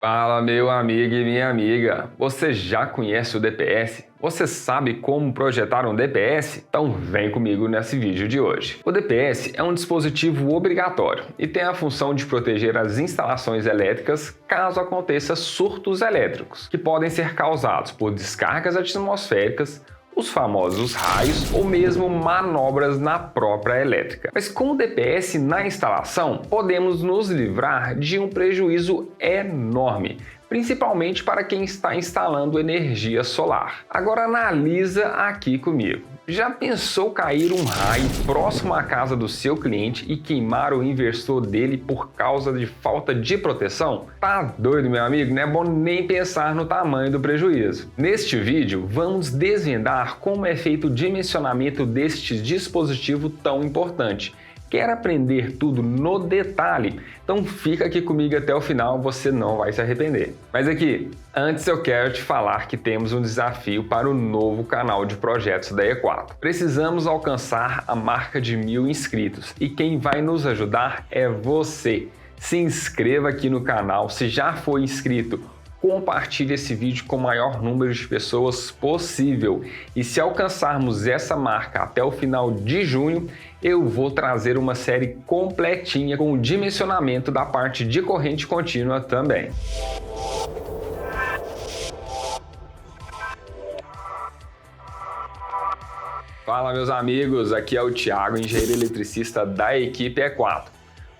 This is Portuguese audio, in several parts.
Fala, meu amigo e minha amiga. Você já conhece o DPS? Você sabe como projetar um DPS? Então vem comigo nesse vídeo de hoje. O DPS é um dispositivo obrigatório e tem a função de proteger as instalações elétricas caso aconteça surtos elétricos, que podem ser causados por descargas atmosféricas, os famosos raios ou mesmo manobras na própria elétrica. Mas com o DPS na instalação, podemos nos livrar de um prejuízo enorme, principalmente para quem está instalando energia solar. Agora analisa aqui comigo. Já pensou cair um raio próximo à casa do seu cliente e queimar o inversor dele por causa de falta de proteção? Tá doido, meu amigo? Não é bom nem pensar no tamanho do prejuízo. Neste vídeo, vamos desvendar como é feito o dimensionamento deste dispositivo tão importante. Quer aprender tudo no detalhe? Então fica aqui comigo até o final, você não vai se arrepender. Mas aqui, antes eu quero te falar que temos um desafio para o novo canal de projetos da E4. Precisamos alcançar a marca de 1000 inscritos e quem vai nos ajudar é você. Se inscreva aqui no canal, se já foi inscrito, compartilhe esse vídeo com o maior número de pessoas possível. E se alcançarmos essa marca até o final de junho, eu vou trazer uma série completinha com o dimensionamento da parte de corrente contínua também. Fala, meus amigos, aqui é o Thiago, engenheiro eletricista da equipe E4.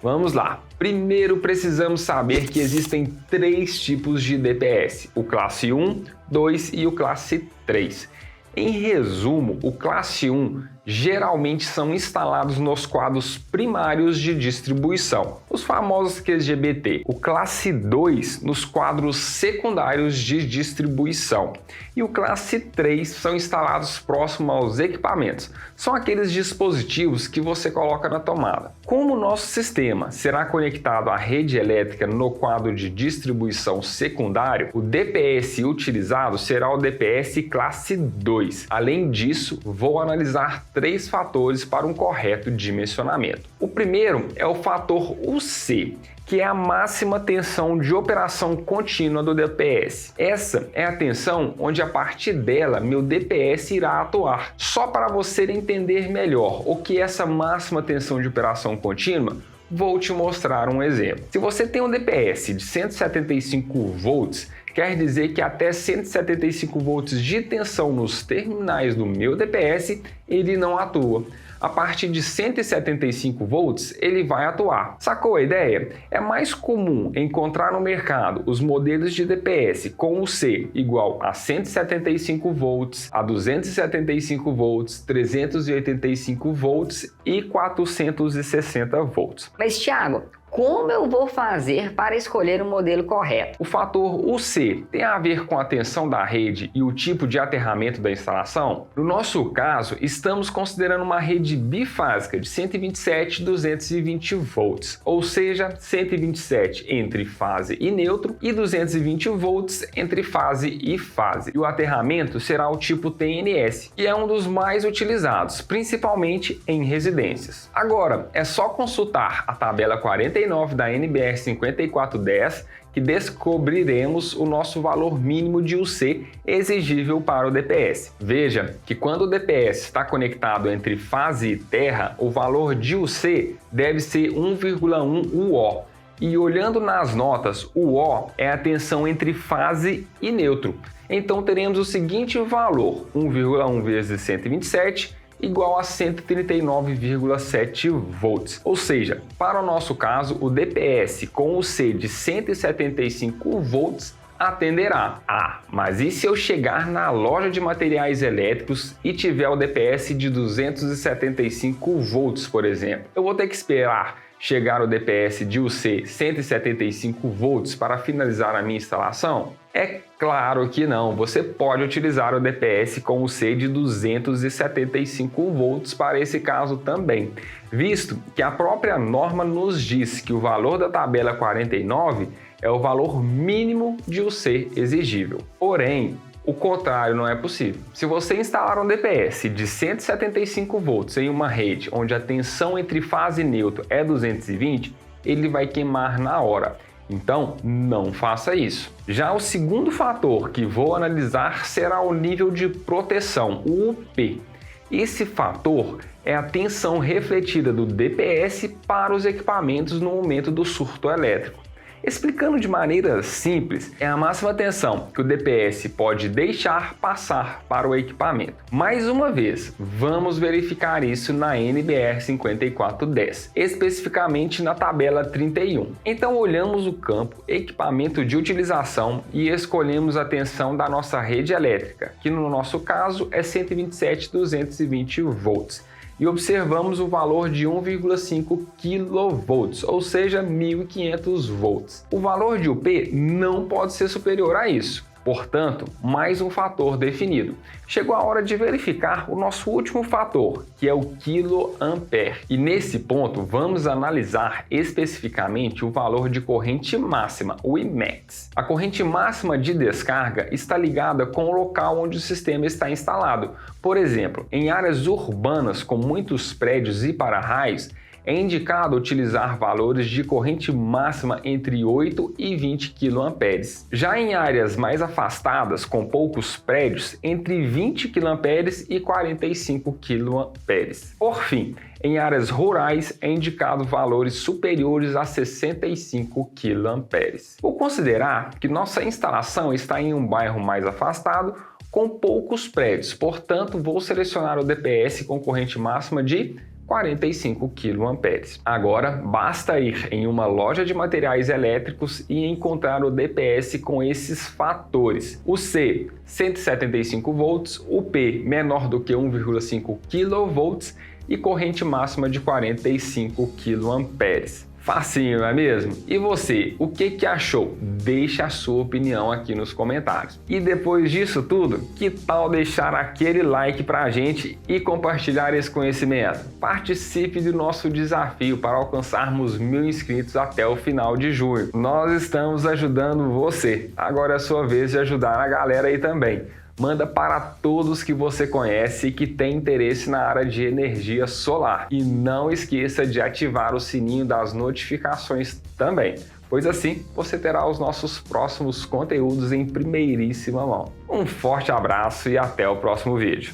Vamos lá! Primeiro precisamos saber que existem 3 tipos de DPS, o classe 1, 2 e o classe 3. Em resumo, o classe 1 geralmente são instalados nos quadros primários de distribuição, os famosos QGBT. O classe 2 nos quadros secundários de distribuição. E o classe 3 são instalados próximo aos equipamentos. São aqueles dispositivos que você coloca na tomada. Como o nosso sistema será conectado à rede elétrica no quadro de distribuição secundário, o DPS utilizado será o DPS classe 2. Além disso, vou analisar 3 fatores para um correto dimensionamento. O primeiro é o fator UC, que é a máxima tensão de operação contínua do DPS. Essa é a tensão onde a partir dela meu DPS irá atuar. Só para você entender melhor o que é essa máxima tensão de operação contínua, vou te mostrar um exemplo. Se você tem um DPS de 175 volts, quer dizer que até 175 volts de tensão nos terminais do meu DPS, ele não atua. A partir de 175 volts, ele vai atuar. Sacou a ideia? É mais comum encontrar no mercado os modelos de DPS com o C igual a 175 volts, a 275 volts, 385 volts e 460 volts. Mas, Thiago, como eu vou fazer para escolher o modelo correto? O fator UC tem a ver com a tensão da rede e o tipo de aterramento da instalação? No nosso caso, estamos considerando uma rede bifásica de 127 e 220 volts, ou seja, 127 entre fase e neutro e 220 volts entre fase e fase. E o aterramento será o tipo TNS, que é um dos mais utilizados, principalmente em residências. Agora, é só consultar a tabela 49 da NBR 5410 que descobriremos o nosso valor mínimo de UC exigível para o DPS. Veja que quando o DPS está conectado entre fase e terra, o valor de UC deve ser 1,1 UO. E olhando nas notas, o O é a tensão entre fase e neutro. Então teremos o seguinte valor, 1,1 vezes 127 igual a 139,7 volts. Ou seja, para o nosso caso, o DPS com o C de 175 volts atenderá. Mas e se eu chegar na loja de materiais elétricos e tiver o DPS de 275 volts, por exemplo? Eu vou ter que esperar chegar o DPS de UC 175 volts para finalizar a minha instalação? É claro que não, você pode utilizar o DPS com o C de 275 volts para esse caso também, visto que a própria norma nos diz que o valor da tabela 49 é o valor mínimo de UC exigível. Porém, o contrário não é possível. Se você instalar um DPS de 175 volts em uma rede onde a tensão entre fase e neutro é 220, ele vai queimar na hora. Então, não faça isso. Já o segundo fator que vou analisar será o nível de proteção, o UP. Esse fator é a tensão refletida do DPS para os equipamentos no momento do surto elétrico. Explicando de maneira simples, é a máxima tensão que o DPS pode deixar passar para o equipamento. Mais uma vez, vamos verificar isso na NBR 5410, especificamente na tabela 31. Então olhamos o campo equipamento de utilização e escolhemos a tensão da nossa rede elétrica, que no nosso caso é 127.220 volts. E observamos o valor de 1,5 kV, ou seja, 1.500 volts. O valor de UP não pode ser superior a isso. Portanto, mais um fator definido. Chegou a hora de verificar o nosso último fator, que é o kA. E nesse ponto, vamos analisar especificamente o valor de corrente máxima, o Imax. A corrente máxima de descarga está ligada com o local onde o sistema está instalado. Por exemplo, em áreas urbanas com muitos prédios e para-raios, é indicado utilizar valores de corrente máxima entre 8 e 20 kA. Já em áreas mais afastadas, com poucos prédios, entre 20 kA e 45 kA. Por fim, em áreas rurais é indicado valores superiores a 65 kA. Vou considerar que nossa instalação está em um bairro mais afastado, com poucos prédios, portanto vou selecionar o DPS com corrente máxima de 45 kA. Agora, basta ir em uma loja de materiais elétricos e encontrar o DPS com esses fatores. O C, 175 volts, o P, menor do que 1,5 kV e corrente máxima de 45 kA. Facinho, não é mesmo? E você, o que achou? Deixa a sua opinião aqui nos comentários. E depois disso tudo, que tal deixar aquele like pra gente e compartilhar esse conhecimento? Participe do nosso desafio para alcançarmos 1.000 inscritos até o final de junho. Nós estamos ajudando você. Agora é a sua vez de ajudar a galera aí também. Manda para todos que você conhece e que tem interesse na área de energia solar. E não esqueça de ativar o sininho das notificações também, pois assim você terá os nossos próximos conteúdos em primeiríssima mão. Um forte abraço e até o próximo vídeo.